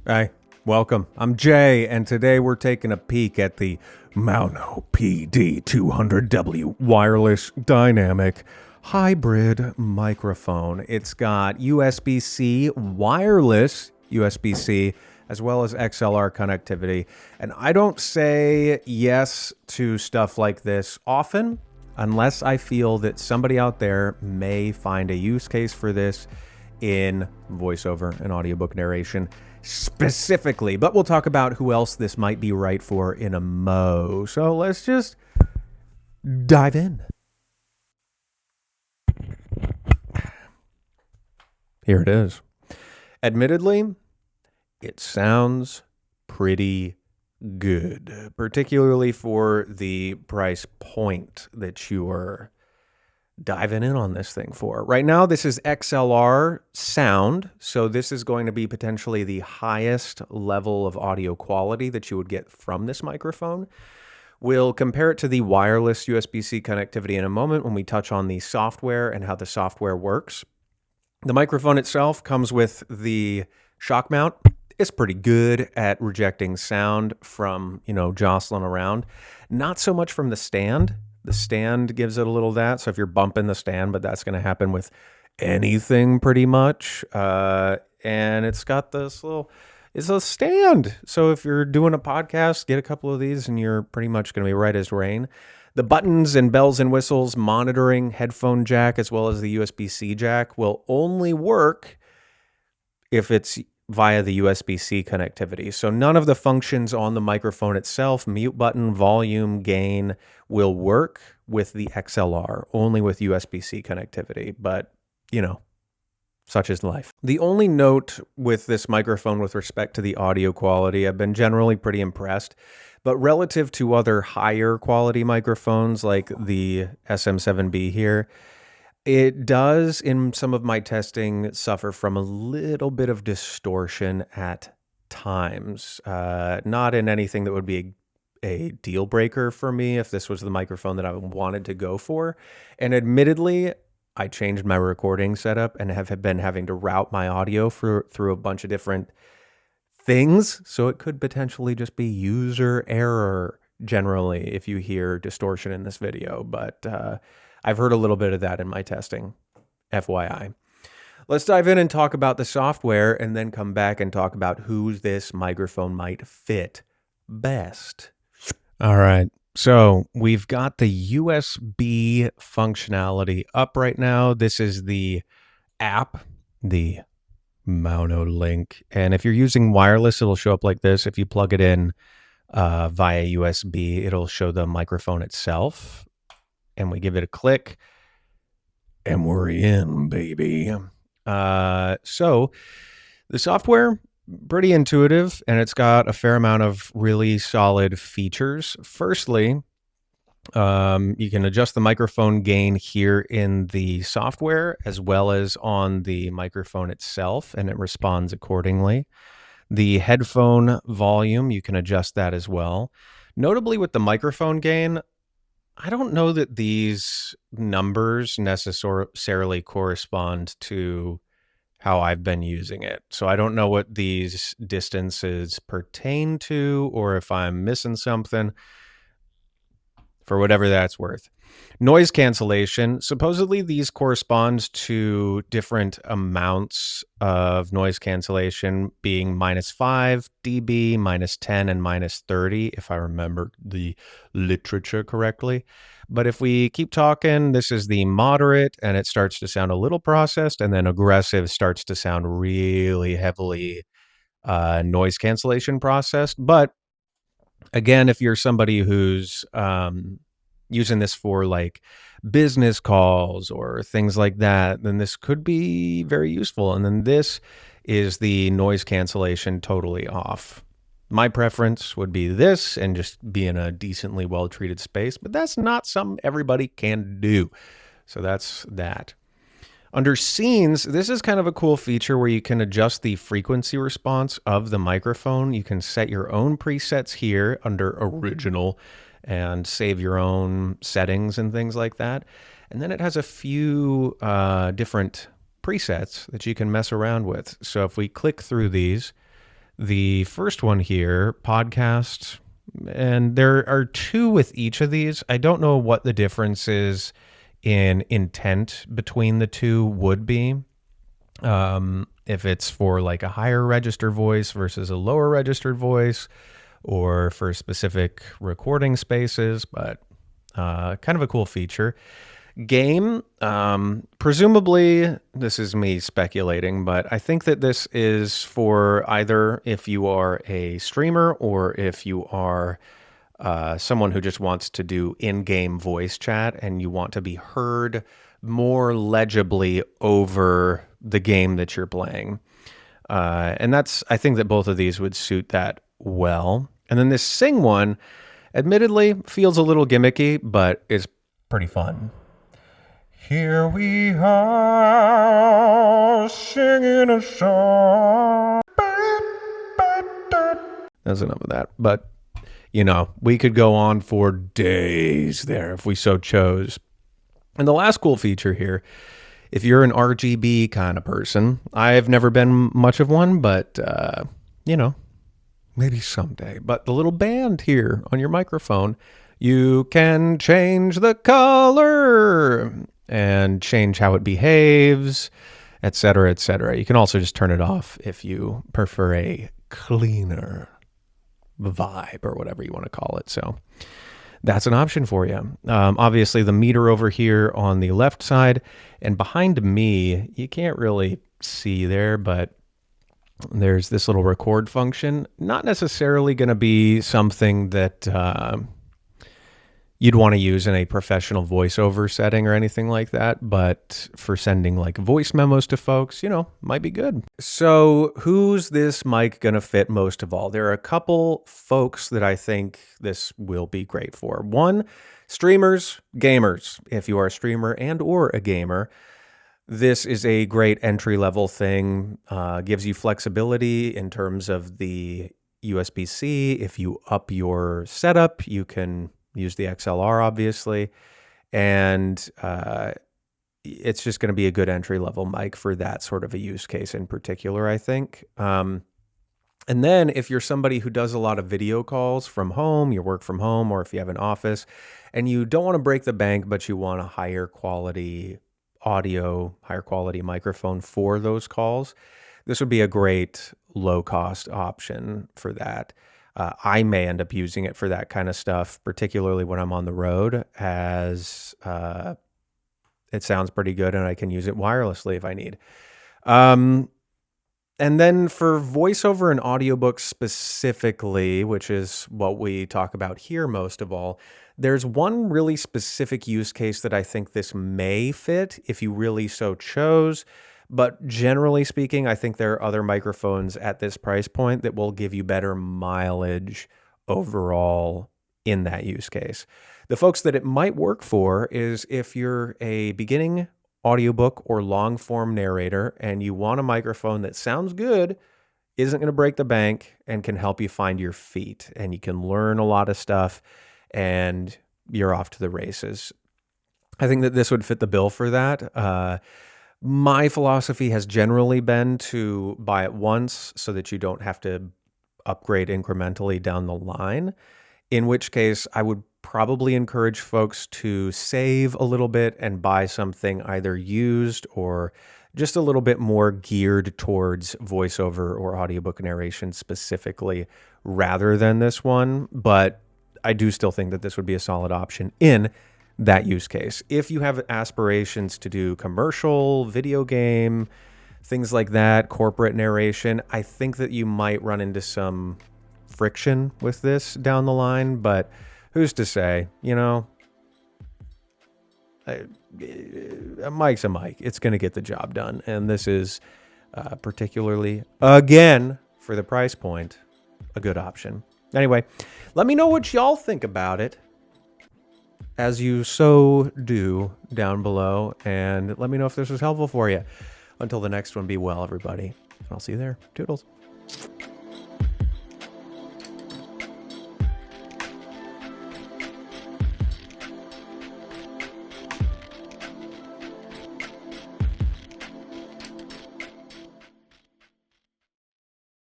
Hi, welcome. I'm Jay, and today we're taking a peek at the Maono PD200W Wireless Dynamic Hybrid Microphone. It's got USB-C, wireless USB-C, as well as XLR connectivity. And I don't say yes to stuff like this often, unless I feel that somebody out there may find a use case for this in voiceover and audiobook narration specifically. But we'll talk about who else this might be right for in a mo. So let's just dive in. Here it is. Admittedly, it sounds pretty good, particularly for the price point that you're diving in on this thing for. Right now, this is XLR sound, so this is going to be potentially the highest level of audio quality that you would get from this microphone. We'll compare it to the wireless USB-C connectivity in a moment when we touch on the software and how the software works. The microphone itself comes with the shock mount. It's pretty good at rejecting sound from, jostling around. Not so much from the stand. The stand gives it a little that. So if you're bumping the stand, but that's going to happen with anything pretty much. And it's got this it's a stand. So if you're doing a podcast, get a couple of these and you're pretty much going to be right as rain. The buttons and bells and whistles, monitoring, headphone jack, as well as the USB-C jack will only work if it's via the USB-C connectivity. So none of the functions on the microphone itself, mute button, volume, gain, will work with the XLR, only with USB-C connectivity. But, such is life. The only note with this microphone with respect to the audio quality, I've been generally pretty impressed, but relative to other higher quality microphones like the SM7B here, it does, in some of my testing, suffer from a little bit of distortion at times. Not in anything that would be a deal breaker for me if this was the microphone that I wanted to go for. And admittedly, I changed my recording setup and have been having to route my audio through a bunch of different things. So it could potentially just be user error generally if you hear distortion in this video. But I've heard a little bit of that in my testing, FYI. Let's dive in and talk about the software and then come back and talk about who this microphone might fit best. All right. So we've got the USB functionality up right now. This is the app, the Maono link. And if you're using wireless, it'll show up like this. If you plug it in via USB, it'll show the microphone itself. And we give it a click, and we're in, baby. So the software, pretty intuitive, and it's got a fair amount of really solid features. Firstly, you can adjust the microphone gain here in the software as well as on the microphone itself, and it responds accordingly. The headphone volume, you can adjust that as well. Notably with the microphone gain, I don't know that these numbers necessarily correspond to how I've been using it. So I don't know what these distances pertain to or if I'm missing something, for whatever that's worth. Noise cancellation. Supposedly these correspond to different amounts of noise cancellation, being -5 dB, -10, and -30, if I remember the literature correctly. But if we keep talking, this is the moderate, and it starts to sound a little processed, and then aggressive starts to sound really heavily noise cancellation processed. But again, if you're somebody who's using this for like business calls or things like that, then this could be very useful. And then this is the noise cancellation totally off. My preference would be this and just be in a decently well-treated space, but that's not something everybody can do. So that's that. Under scenes, this is kind of a cool feature where you can adjust the frequency response of the microphone. You can set your own presets here under original and save your own settings and things like that. And then it has a few different presets that you can mess around with. So if we click through these, The first one here, podcast, and there are two with each of these. I don't know what the difference is in intent between the two would be. If it's for like a higher register voice versus a lower registered voice, or for specific recording spaces, but kind of a cool feature. Game, presumably, this is me speculating, but I think that this is for either if you are a streamer or if you are someone who just wants to do in-game voice chat and you want to be heard more legibly over the game that you're playing. And I think that both of these would suit that well. And then this sing one, admittedly, feels a little gimmicky, but is pretty fun. Here we are singing a song. That's enough of that. But, you know, we could go on for days there if we so chose. And the last cool feature here, if you're an RGB kind of person, I've never been much of one, but, you know, maybe someday. But the little band here on your microphone, you can change the color and change how it behaves, etc., etc. You can also just turn it off if you prefer a cleaner vibe or whatever you want to call it. So that's an option for you. Obviously, the meter over here on the left side, and behind me, you can't really see there, but there's this little record function. Not necessarily going to be something that you'd want to use in a professional voiceover setting or anything like that, but for sending like voice memos to folks, you know, might be good. So who's this mic going to fit most of all? There are a couple folks that I think this will be great for. One, streamers, gamers. If you are a streamer and or a gamer, this is a great entry-level thing. Gives you flexibility in terms of the USB-C. If you up your setup, you can use the XLR, obviously. And it's just going to be a good entry-level mic for that sort of a use case in particular, I think. And then if you're somebody who does a lot of video calls from home, you work from home, or if you have an office, and you don't want to break the bank, but you want a higher quality audio, higher quality microphone for those calls, this would be a great low-cost option for that. I may end up using it for that kind of stuff, particularly when I'm on the road, as it sounds pretty good and I can use it wirelessly if I need. And then for voiceover and audiobooks specifically, which is what we talk about here most of all, there's one really specific use case that I think this may fit if you really so chose. But generally speaking, I think there are other microphones at this price point that will give you better mileage overall in that use case. The folks that it might work for is if you're a beginning audiobook or long form narrator and you want a microphone that sounds good, isn't going to break the bank, and can help you find your feet, and you can learn a lot of stuff and you're off to the races. I think that this would fit the bill for that. My philosophy has generally been to buy it once so that you don't have to upgrade incrementally down the line, in which case I would probably encourage folks to save a little bit and buy something either used or just a little bit more geared towards voiceover or audiobook narration specifically rather than this one. But I do still think that this would be a solid option in that use case. If you have aspirations to do commercial, video game, things like that, corporate narration, I think that you might run into some friction with this down the line, but who's to say, you know, a mic's a mic. It's going to get the job done. And this is particularly, again, for the price point, a good option. Anyway, let me know what y'all think about it, as you so do down below, and let me know if this was helpful for you. Until the next one, be well, everybody. I'll see you there. Toodles.